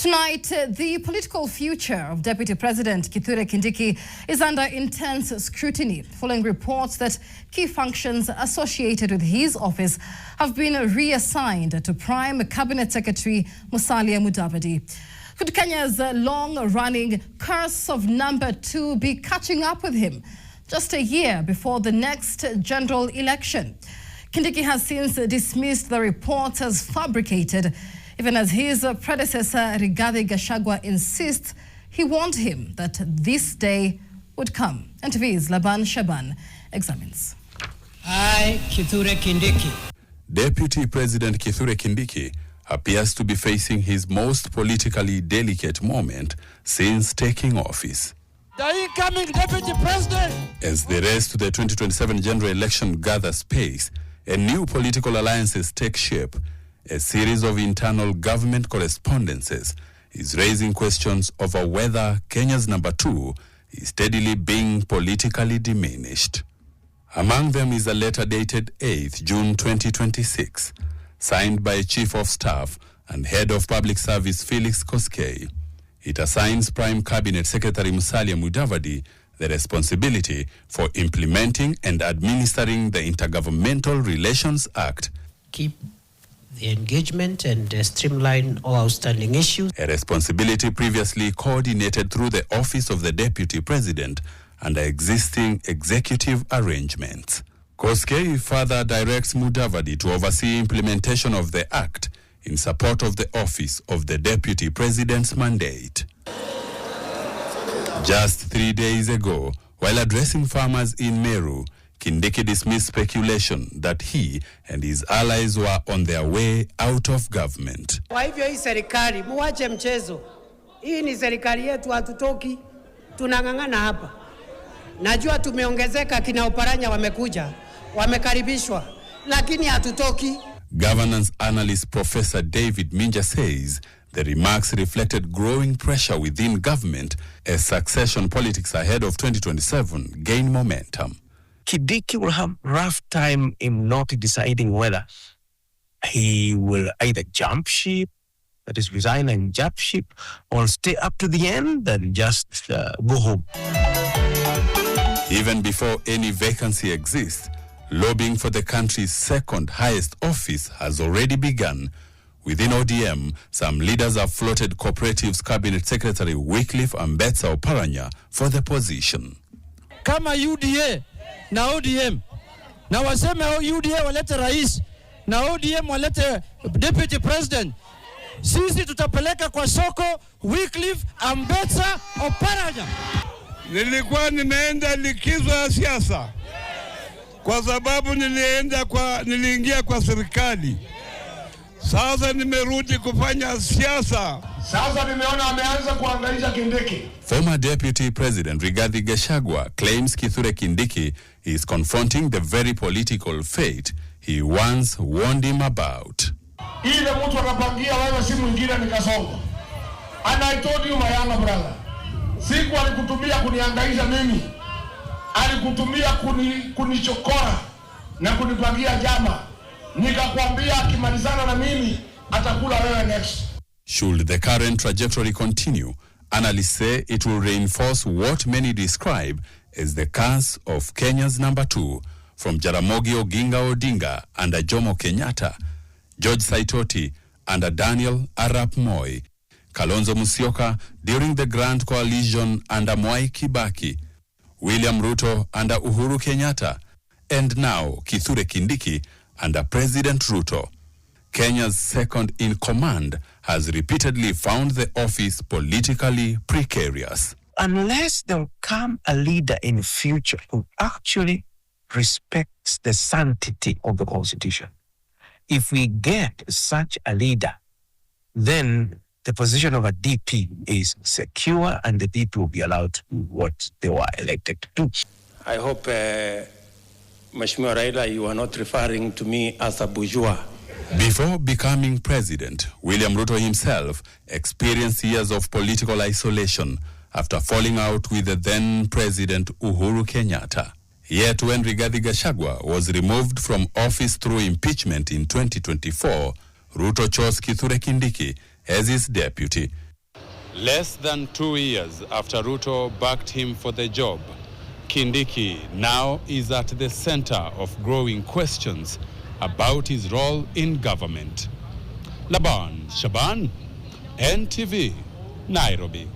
Tonight, the political future of Deputy President Kithure Kindiki is under intense scrutiny following reports that key functions associated with his office have been reassigned to Prime Cabinet Secretary Musalia Mudavadi. Could Kenya's long-running curse of number 2 be catching up with him just a year before the next general election? Kindiki has since dismissed the reports as fabricated, even as his predecessor Rigathi Gachagua insists he warned him that this day would come. NTV's Laban Shaban examines. I, Kithure Kindiki. Deputy President Kithure Kindiki appears to be facing his most politically delicate moment since taking office. The incoming Deputy President! As the race to the 2027 general election gathers pace and new political alliances take shape, a series of internal government correspondences is raising questions over whether Kenya's number 2 is steadily being politically diminished. Among them is a letter dated 8th June 2026, signed by Chief of Staff and Head of Public Service Felix Koskei. It assigns Prime Cabinet Secretary Musalia Mudavadi the responsibility for implementing and administering the Intergovernmental Relations Act. Keep the engagement and streamline all outstanding issues. A responsibility previously coordinated through the Office of the Deputy President under existing executive arrangements. Koskei further directs Mudavadi to oversee implementation of the Act in support of the Office of the Deputy President's mandate. Just 3 days ago, while addressing farmers in Meru, Kindiki dismissed speculation that he and his allies were on their way out of government. Kwa hivyo hii serikali, muache mchezo. Hii ni serikali yetu, hatutoki. Tunang'ang'ana hapa. Najua tumeongezeka, kina Oparanya wamekuja, wamekaribishwa, lakini hatutoki. Governance analyst Professor David Minja says the remarks reflected growing pressure within government as succession politics ahead of 2027 gain momentum. Kindiki will have a rough time in not deciding whether he will either jump ship, that is resign and jump ship, or stay up to the end and just go home. Even before any vacancy exists, lobbying for the country's second highest office has already begun. Within ODM, some leaders have floated Cooperatives Cabinet Secretary Wycliffe Ambetsa Oparanya for the position. Kama UDA na ODM na waseme UDA walete rais na ODM walete Deputy President, sisi tutapeleka kwa soko Wycliffe Ambetsa Oparanya. Nilikuwa nimeenda likizo ya siasa kwa sababu niliingia kwa serikali. Sasa nimerudi kufanya siasa. Sasa nimeona ameanza kuangaisha Kindiki. Former Deputy President Rigathi Gachagua claims Kithure Kindiki is confronting the very political fate he once warned him about. Ile mtu anapangia wewe si mwingine ni Kasongo. And I told you my younger brother. Siku alikutumia kuniangaisha mimi. Alikutumia kunichokora na kunipangia jama. Nikakwambia akimalizana na mimi atakula wewe next. Should the current trajectory continue, analysts say it will reinforce what many describe as the curse of Kenya's number 2, from Jaramogi Oginga Odinga under Jomo Kenyatta, George Saitoti under Daniel Arap Moi, Kalonzo Musyoka during the Grand Coalition under Mwai Kibaki, William Ruto under Uhuru Kenyatta, and now Kithure Kindiki under President Ruto. Kenya's second in command has repeatedly found the office politically precarious. Unless there will come a leader in the future who actually respects the sanctity of the Constitution, if we get such a leader, then the position of a DP is secure and the DP will be allowed to do what they were elected to do. I hope, Mheshimiwa Raila, you are not referring to me as a bourgeois. Before becoming president, William Ruto himself experienced years of political isolation after falling out with the then President Uhuru Kenyatta. Yet when Rigathi Gachagua was removed from office through impeachment in 2024, Ruto chose Kithure Kindiki as his deputy. Less than 2 years after Ruto backed him for the job, Kindiki now is at the center of growing questions about his role in government. Laban Shaban, NTV, Nairobi.